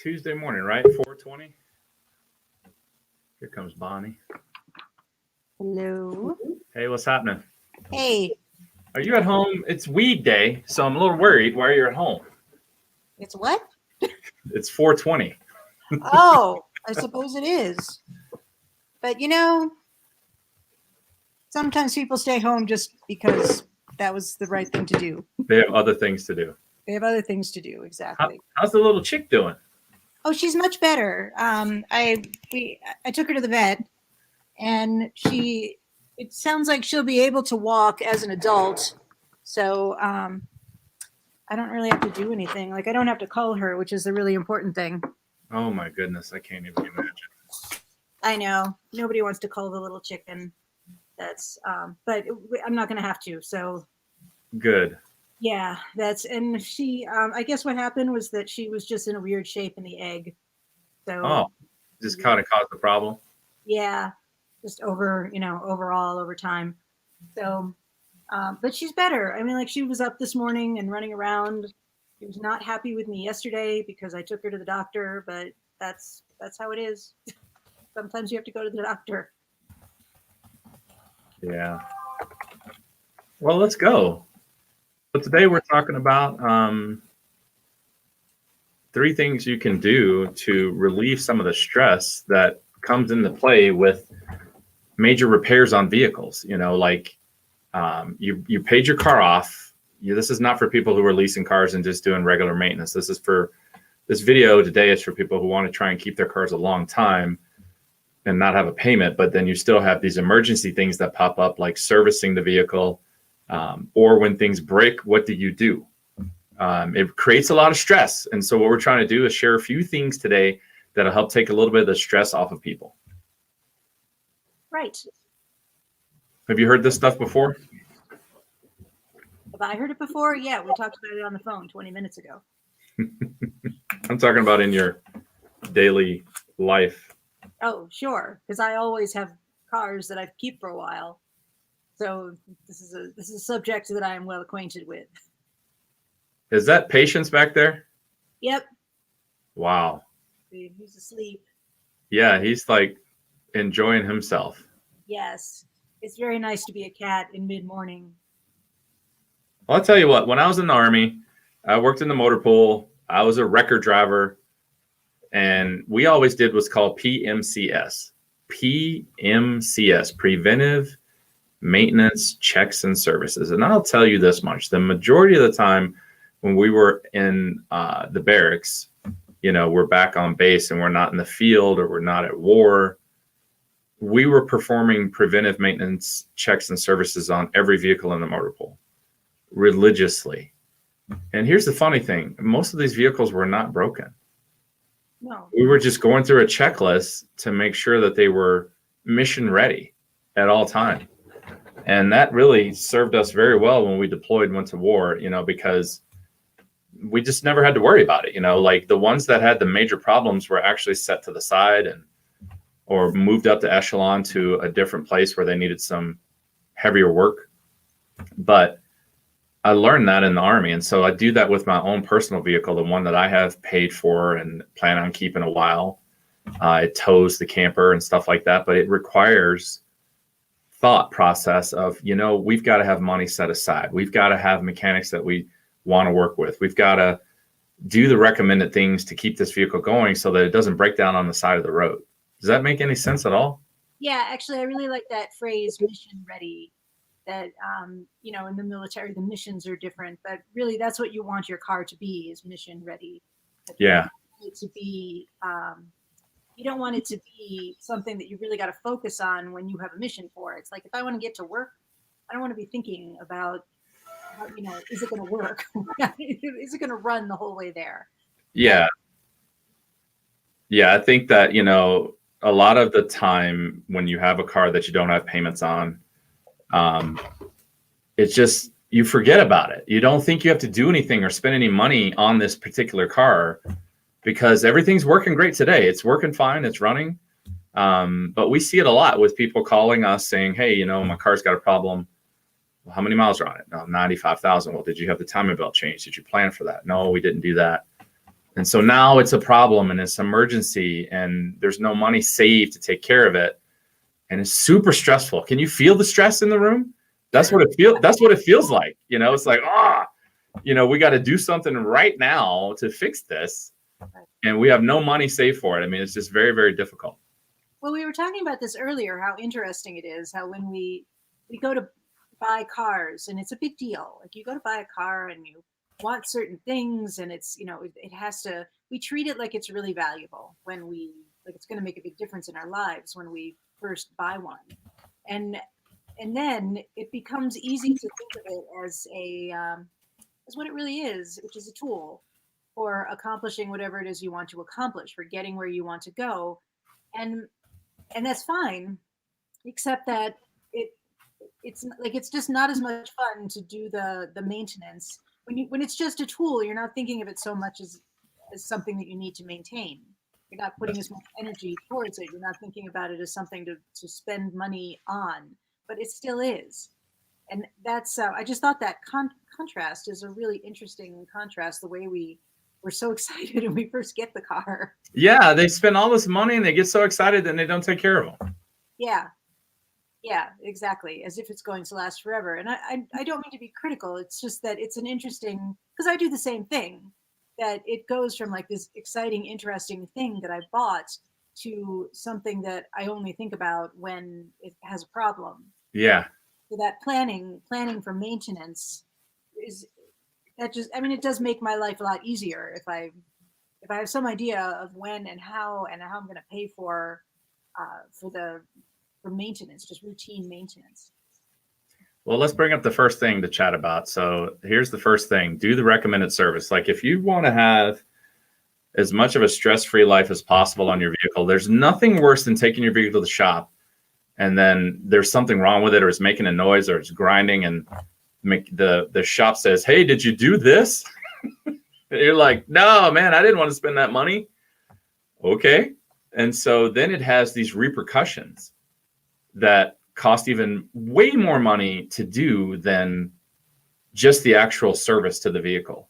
Tuesday morning, right? 4:20. Here comes Bonnie. Hello. Hey, what's happening? Hey, Are you at home? It's weed day, so I'm a little worried why you're at home. it's what? It's 4:20. Oh, I suppose it is. But sometimes people stay home just because that was the right thing to do. They have other things to do. They have other things to do, exactly. How's the little chick doing? Oh, she's much better. I took her to the vet, and it sounds like she'll be able to walk as an adult. So I don't really have to do anything. Like I don't have to call her, which is the really important thing. Oh my goodness, I can't even imagine. I know nobody wants to call the little chicken. That's but I'm not going to have to. So Good. yeah, and she. I guess what happened was that she was just in a weird shape in the egg. So just kind of caused the problem. Yeah, just overall over time. So, but she's better. I mean, like she was up this morning and running around. She was not happy with me yesterday because I took her to the doctor, but that's how it is. Sometimes you have to go to the doctor. Yeah. Well, let's go. So today we're talking about 3 things you can do to relieve some of the stress that comes into play with major repairs on vehicles. Like you paid your car off. This is not for people who are leasing cars and just doing regular maintenance. This video today is for people who want to try and keep their cars a long time and not have a payment, but then you still have these emergency things that pop up, like servicing the vehicle, or when things break, what do you do? It creates a lot of stress. And so what we're trying to do is share a few things today that'll help take a little bit of the stress off of people. Right. Have you heard this stuff before? Have I heard it before? Yeah, we talked about it on the phone 20 minutes ago. I'm talking about in your daily life. Oh, sure, because I always have cars that I keep for a while. So this is a subject that I am well acquainted with. Is that Patience back there? Yep. Wow. He's asleep. Yeah, he's like enjoying himself. Yes. It's very nice to be a cat in mid-morning. Well, I'll tell you what, when I was in the Army, I worked in the motor pool. I was a record driver. And we always did what's called PMCS. PMCS, Preventive Maintenance Checks and Services. And I'll tell you this much. The majority of the time when we were in the barracks, we're back on base and we're not in the field or we're not at war, we were performing preventive maintenance checks and services on every vehicle in the motor pool religiously. And here's the funny thing. Most of these vehicles were not broken. No. We were just going through a checklist to make sure that they were mission ready at all time. And that really served us very well when we deployed and went to war, because we just never had to worry about it. Like the ones that had the major problems were actually set to the side or moved up the echelon to a different place where they needed some heavier work. But I learned that in the Army. And so I do that with my own personal vehicle, the one that I have paid for and plan on keeping a while. It tows the camper and stuff like that, but it requires thought process of, we've got to have money set aside. We've got to have mechanics that we want to work with. We've got to do the recommended things to keep this vehicle going so that it doesn't break down on the side of the road. Does that make any sense at all? Yeah, actually, I really like that phrase, mission ready. That, in the military, the missions are different, but really that's what you want your car to be, is mission ready. Yeah. You don't want it to be something that you really got to focus on when you have a mission for. It's like, if I want to get to work, I don't want to be thinking about, is it going to work? Is it going to run the whole way there? Yeah. Yeah. I think that, a lot of the time when you have a car that you don't have payments on, it's just, you forget about it. You don't think you have to do anything or spend any money on this particular car because everything's working great today. It's working fine. It's running. But we see it a lot with people calling us saying, hey, my car's got a problem. Well, how many miles are on it? No, 95,000. Well, did you have the timing belt changed? Did you plan for that? No, we didn't do that. And so now it's a problem and it's emergency and there's no money saved to take care of it. And it's super stressful. Can you feel the stress in the room? That's what it feels like. It's like, we got to do something right now to fix this. And we have no money saved for it. I mean, it's just very, very difficult. Well, we were talking about this earlier, how interesting it is, how when we go to buy cars, and it's a big deal. Like, you go to buy a car and you want certain things, and it's, it has to, we treat it like it's really valuable when like it's going to make a big difference in our lives when we first buy one. And then it becomes easy to think of it as what it really is, which is a tool for accomplishing whatever it is you want to accomplish, for getting where you want to go. And that's fine, except that it's just not as much fun to do the maintenance when it's just a tool. You're not thinking of it so much as something that you need to maintain. You're not putting as much energy towards it. You're not thinking about it as something to spend money on, but it still is. And that's I just thought that contrast is a really interesting contrast. The way we're so excited when we first get the car. Yeah, they spend all this money and they get so excited and they don't take care of them. Yeah, exactly. As if it's going to last forever. And I don't mean to be critical. It's just that it's an interesting, because I do the same thing, that it goes from like this exciting, interesting thing that I bought to something that I only think about when it has a problem. Yeah. So that planning for maintenance is that just, I mean, it does make my life a lot easier if I have some idea of when and how I'm going to pay for maintenance, just routine maintenance. Well, let's bring up the first thing to chat about. So here's the first thing: do the recommended service. Like, if you want to have as much of a stress-free life as possible on your vehicle, there's nothing worse than taking your vehicle to the shop and then there's something wrong with it, or it's making a noise, or it's grinding, and the shop says, "Hey, did you do this?" You're like, "No, man, I didn't want to spend that money." Okay. And so then it has these repercussions that cost even way more money to do than just the actual service to the vehicle.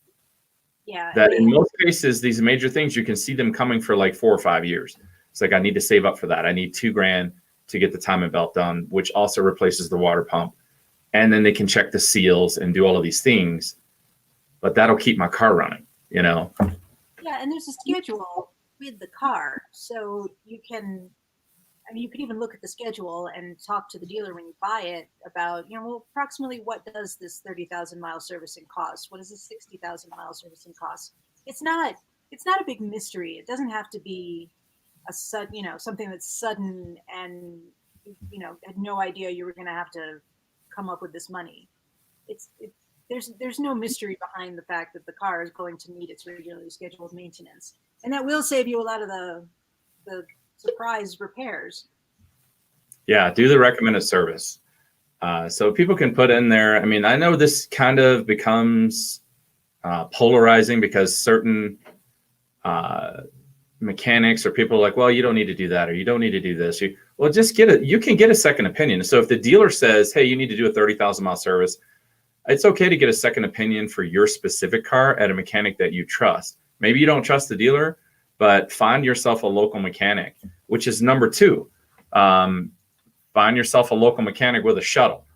Yeah. That in most cases, these major things, you can see them coming for like 4 or 5 years. It's like, I need to save up for that. I need $2,000 to get the timing belt done, which also replaces the water pump. And then they can check the seals and do all of these things, but that'll keep my car running, Yeah. And there's a schedule with the car. So you can even look at the schedule and talk to the dealer when you buy it about, well, approximately what does this 30,000 mile servicing cost? What does this 60,000 mile servicing cost? It's not a big mystery. It doesn't have to be something that's sudden and, had no idea you were going to have to come up with this money. There's no mystery behind the fact that the car is going to need its regularly scheduled maintenance. And that will save you a lot of the surprise repairs. Yeah, do the recommended service. So people can put in there. I mean, I know this kind of becomes polarizing because certain mechanics or people are like, well, you don't need to do that, or you don't need to do this. Just you can get a second opinion. So if the dealer says, hey, you need to do a 30,000 mile service, it's okay to get a second opinion for your specific car at a mechanic that you trust. Maybe you don't trust the dealer, but find yourself a local mechanic, which is number 2. Find yourself a local mechanic with a shuttle.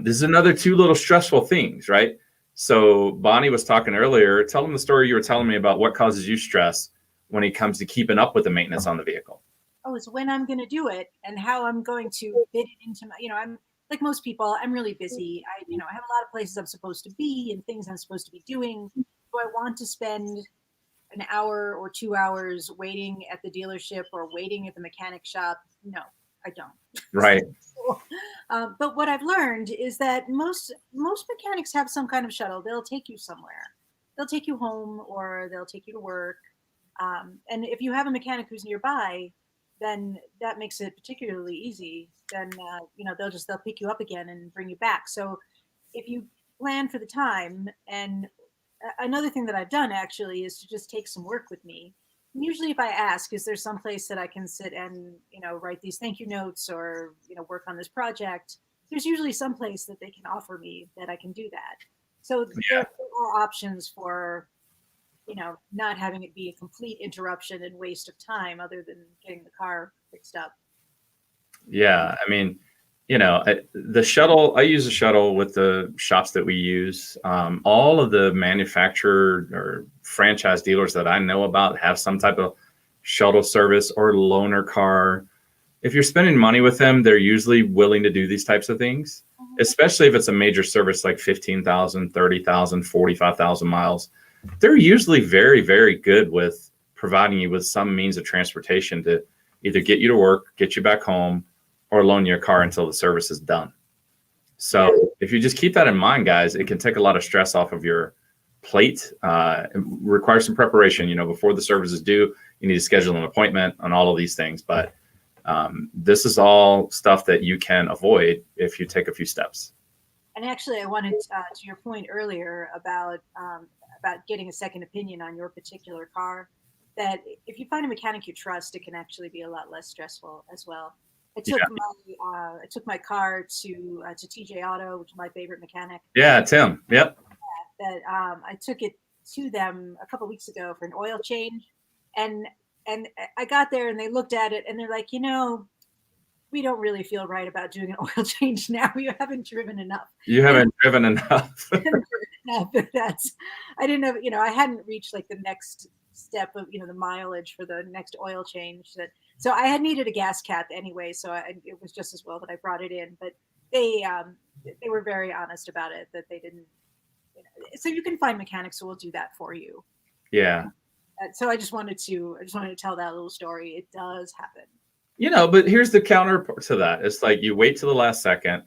This is another 2 little stressful things, right? So Bonnie was talking earlier. Tell them the story you were telling me about what causes you stress when it comes to keeping up with the maintenance on the vehicle. Oh, it's when I'm going to do it and how I'm going to fit it into my, I'm like most people, I'm really busy. I have a lot of places I'm supposed to be and things I'm supposed to be doing. Do I want to spend an hour or 2 hours waiting at the dealership or waiting at the mechanic shop? No, I don't. Right. But what I've learned is that most mechanics have some kind of shuttle. They'll take you somewhere. They'll take you home or they'll take you to work. And if you have a mechanic who's nearby, then that makes it particularly easy. Then they'll pick you up again and bring you back. So if you plan for the time, and another thing that I've done actually is to just take some work with me. And usually if I ask, is there some place that I can sit and, write these thank you notes or, work on this project? There's usually some place that they can offer me that I can do that. So there are options for not having it be a complete interruption and waste of time other than getting the car fixed up. Yeah, I mean, the shuttle, I use a shuttle with the shops that we use. All of the manufacturer or franchise dealers that I know about have some type of shuttle service or loaner car. If you're spending money with them, they're usually willing to do these types of things, especially if it's a major service like 15,000, 30,000, 45,000 miles. They're usually very, very good with providing you with some means of transportation to either get you to work, get you back home, or loan your car until the service is done. So if you just keep that in mind, guys, it can take a lot of stress off of your plate. It requires some preparation. Before the service is due, you need to schedule an appointment on all of these things. But this is all stuff that you can avoid if you take a few steps. And actually, I wanted to your point earlier about getting a second opinion on your particular car, that if you find a mechanic you trust, it can actually be a lot less stressful as well. I took my car to TJ Auto, which is my favorite mechanic. Yeah, Tim. Yep. That I took it to them a couple weeks ago for an oil change, and I got there and they looked at it and they're like, we don't really feel right about doing an oil change now. You haven't driven enough. You haven't driven enough. I didn't know, I hadn't reached like the next step of, the mileage for the next oil change. So I had needed a gas cap anyway. So it was just as well that I brought it in. But they were very honest about it, that they didn't. So you can find mechanics who will do that for you. Yeah. So I just wanted to tell that little story. It does happen. But here's the counter to that. It's like you wait till the last second.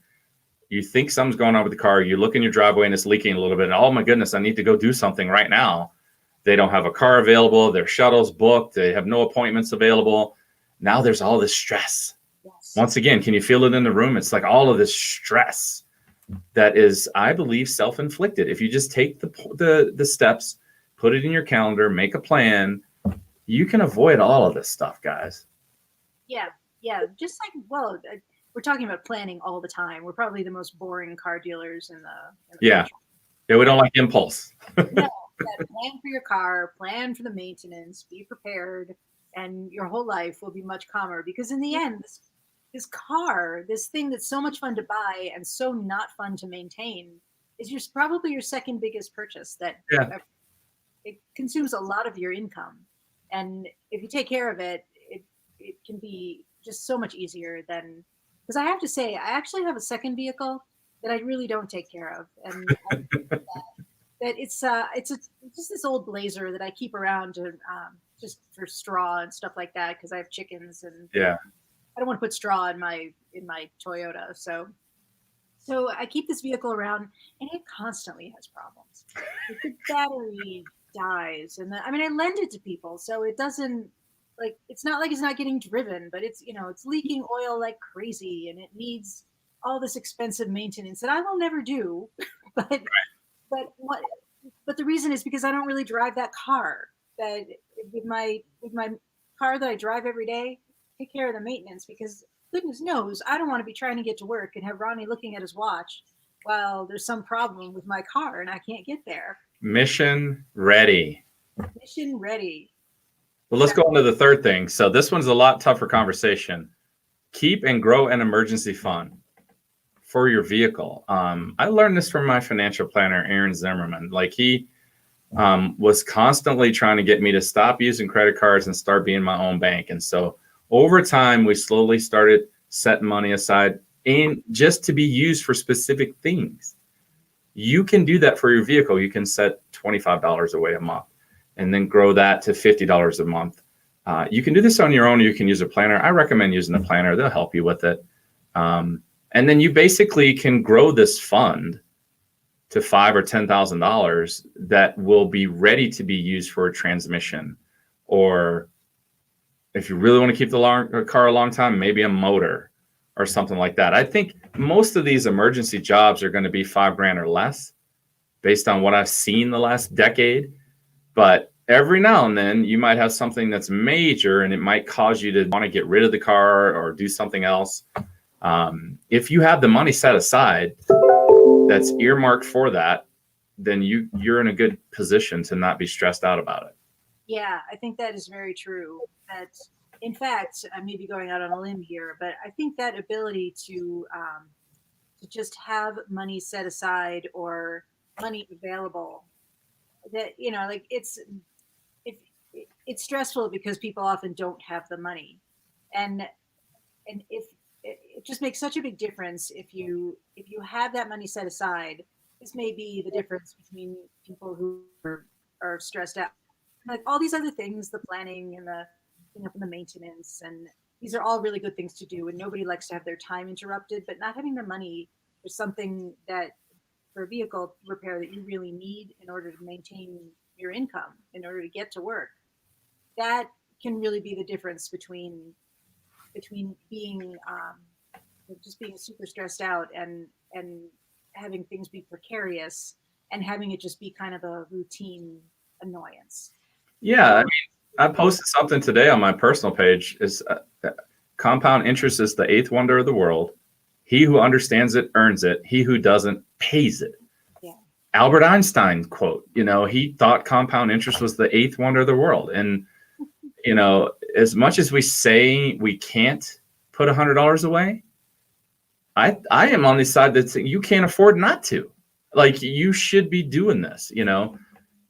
You think something's going on with the car. You look in your driveway and it's leaking a little bit. And, oh, my goodness, I need to go do something right now. They don't have a car available. Their shuttle's booked. They have no appointments available. Now there's all this stress. Yes. Once again, can you feel it in the room? It's like all of this stress that is, I believe, self-inflicted. If you just take the steps, put it in your calendar, make a plan, you can avoid all of this stuff, guys. Yeah. Just like, we're talking about planning all the time. We're probably the most boring car dealers in the country. Yeah, we don't like impulse. No. Plan for your car, plan for the maintenance, be prepared, and your whole life will be much calmer. Because in the end, this car, this thing that's so much fun to buy and so not fun to maintain, is probably your second biggest purchase. It consumes a lot of your income, and if you take care of it, it can be just so much easier than. Because I have to say, I actually have a second vehicle that I really don't take care of, and that it's just this old Blazer that I keep around to just for straw and stuff like that, because I have chickens and I don't want to put straw in my Toyota, so I keep this vehicle around and it constantly has problems. The battery dies, and I lend it to people, so it doesn't, like, it's not like it's not getting driven, but it's it's leaking oil like crazy, and it needs all this expensive maintenance that I will never do, but. But the reason is because I don't really drive that car. That with my car that I drive every day, take care of the maintenance, because goodness knows I don't want to be trying to get to work and have Ronnie looking at his watch while there's some problem with my car and I can't get there. Mission ready. Mission ready. Well, let's go on to the third thing. So this one's a lot tougher conversation. Keep and grow an emergency fund for your vehicle. I learned this from my financial planner, Aaron Zimmerman. Like, he was constantly trying to get me to stop using credit cards and start being my own bank. And so over time, we slowly started setting money aside and just to be used for specific things. You can do that for your vehicle. You can set $25 away a month and then grow that to $50 a month. You can do this on your own. You can use a planner. I recommend using a planner. They'll help you with it. And then you basically can grow this fund to $5,000 or $10,000 that will be ready to be used for a transmission, or if you really want to keep the car a long time, maybe a motor or something like that. I think most of these emergency jobs are going to be $5,000 or less, based on what I've seen the last decade. But every now and then you might have something that's major, and it might cause you to want to get rid of the car or do something else. If you have the money set aside that's earmarked for that, then you're in a good position to not be stressed out about it. Yeah, I think that is very true. That, in fact, I may be going out on a limb here, but I think that ability to just have money set aside or money available, that like if it's stressful because people often don't have the money, and if it just makes such a big difference if you have that money set aside. This may be the difference between people who are stressed out, like all these other things, the planning and the maintenance, and these are all really good things to do, and nobody likes to have their time interrupted. But not having the money for something that, for a vehicle repair, that you really need in order to maintain your income, in order to get to work, that can really be the difference between being just being super stressed out and having things be precarious, and having it just be kind of a routine annoyance. Yeah, I mean, I posted something today on my personal page. Is compound interest is the eighth wonder of the world. He who understands it earns it. He who doesn't pays it. Yeah. Albert Einstein quote. He thought compound interest was the eighth wonder of the world. And as much as we say we can't put $100 away, I am on the side that you can't afford not to. Like, you should be doing this.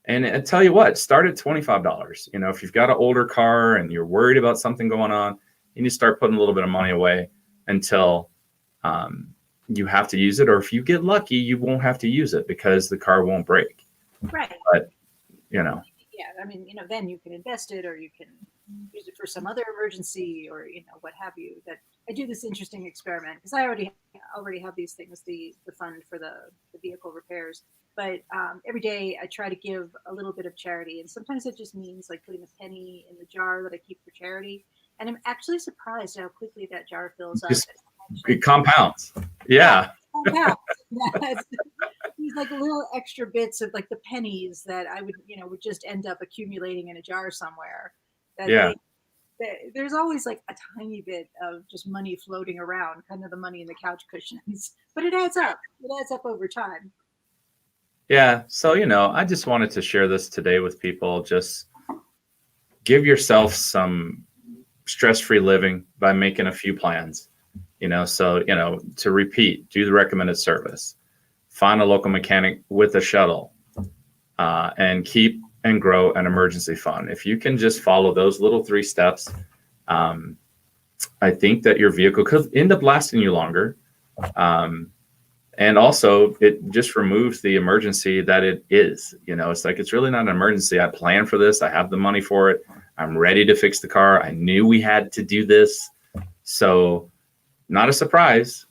And I tell you what, start at $25. If you've got an older car and you're worried about something going on, you need to start putting a little bit of money away until you have to use it. Or if you get lucky, you won't have to use it because the car won't break. Right. But, Yeah, I mean, then you can invest it, or you can use it for some other emergency, or what have you. That I do this interesting experiment because I already have these things, the fund for the vehicle repairs. But every day I try to give a little bit of charity, and sometimes it just means like putting a penny in the jar that I keep for charity. And I'm actually surprised how quickly that jar fills up. It compounds. Yeah. These like little extra bits of like the pennies that I would just end up accumulating in a jar somewhere. There's always like a tiny bit of just money floating around, kind of the money in the couch cushions, but it adds up. It adds up over time. Yeah. So, I just wanted to share this today with people. Just give yourself some stress-free living by making a few plans. To repeat, do the recommended service, find a local mechanic with a shuttle, and keep and grow an emergency fund. If you can just follow those little 3 steps, I think that your vehicle could end up lasting you longer. And also, it just removes the emergency that it is. It's like, it's really not an emergency. I planned for this. I have the money for it. I'm ready to fix the car. I knew we had to do this. So, not a surprise.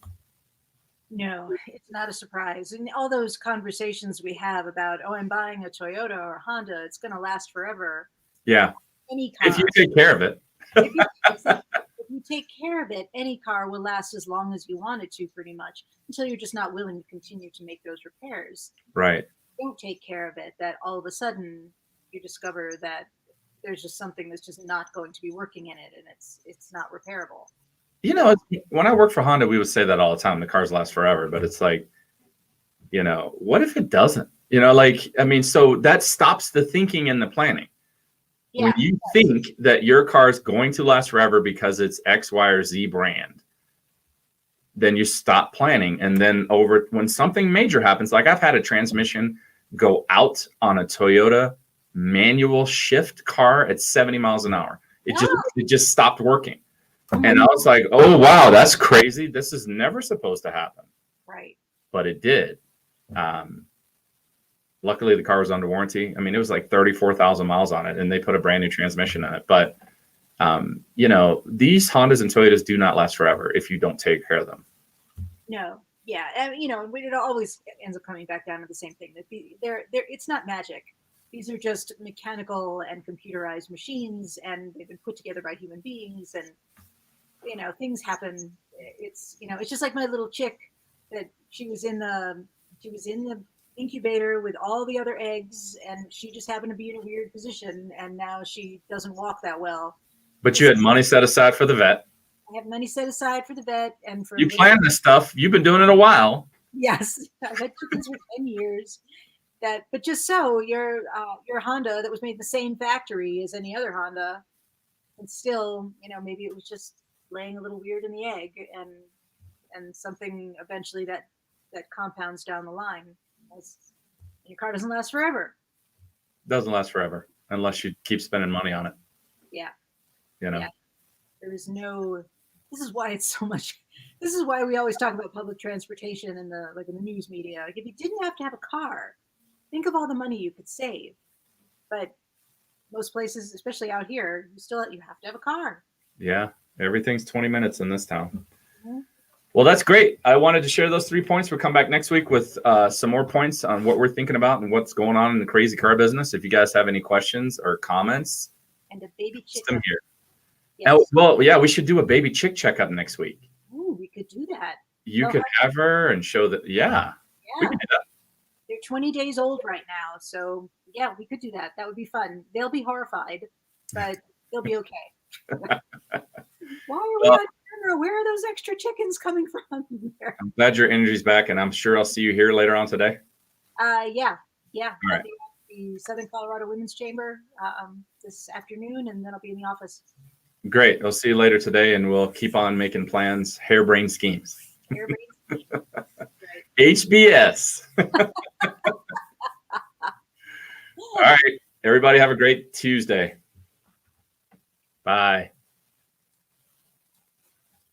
No, it's not a surprise. And all those conversations we have about, I'm buying a Toyota or a Honda, it's going to last forever. Yeah. Any car. If you take care of it. If you take care of it, any car will last as long as you want it to, pretty much, until you're just not willing to continue to make those repairs. Right. Don't take care of it, that all of a sudden you discover that there's just something that's just not going to be working in it, and it's not repairable. When I worked for Honda, we would say that all the time. The cars last forever, but it's like, what if it doesn't? So that stops the thinking and the planning. Yeah, when you think that your car is going to last forever because it's X, Y, or Z brand, then you stop planning. And then when something major happens, like I've had a transmission go out on a Toyota manual shift car at 70 miles an hour. It just stopped working. And I was like, oh, wow, that's crazy. This is never supposed to happen. Right. But it did. Luckily, the car was under warranty. I mean, it was like 34,000 miles on it, and they put a brand new transmission in it. But, these Hondas and Toyotas do not last forever if you don't take care of them. No. Yeah. And, it always ends up coming back down to the same thing. It's not magic. These are just mechanical and computerized machines, and they've been put together by human beings, and things happen. It's just like my little chick, that she was in the incubator with all the other eggs, and she just happened to be in a weird position, and now she doesn't walk that well. But you had money set aside for the vet. I have money set aside for the vet, and for you planned this stuff. You've been doing it a while. Yes, I've had chickens for 10 years. that, but just so your Honda that was made in the same factory as any other Honda, and still, maybe it was just laying a little weird in the egg, and something eventually that compounds down the line. Your car doesn't last forever. Doesn't last forever unless you keep spending money on it. Yeah. Yeah. There is no. This is why it's so much. This is why we always talk about public transportation in the news media. Like, if you didn't have to have a car, think of all the money you could save. But most places, especially out here, you have to have a car. Yeah, everything's 20 minutes in this town. Mm-hmm. Well, that's great. I wanted to share those 3 points. We'll come back next week with some more points on what we're thinking about and what's going on in the crazy car business. If you guys have any questions or comments, and a baby chick them here. Yes. Oh, well, yeah, we should do a baby chick checkup next week. Ooh, we could do that. You could have her and show that. Yeah. We could do that. They're 20 days old right now, so yeah, we could do that. That would be fun. They'll be horrified, but they'll be okay. Why are we on camera? Where are those extra chickens coming from? I'm glad your energy's back, and I'm sure I'll see you here later on today. Yeah. All right. I'll be at the Southern Colorado Women's Chamber this afternoon, and then I'll be in the office. Great. I'll see you later today, and we'll keep on making plans, harebrained schemes. Harebrained schemes. HBS. All right. Everybody have a great Tuesday. Bye.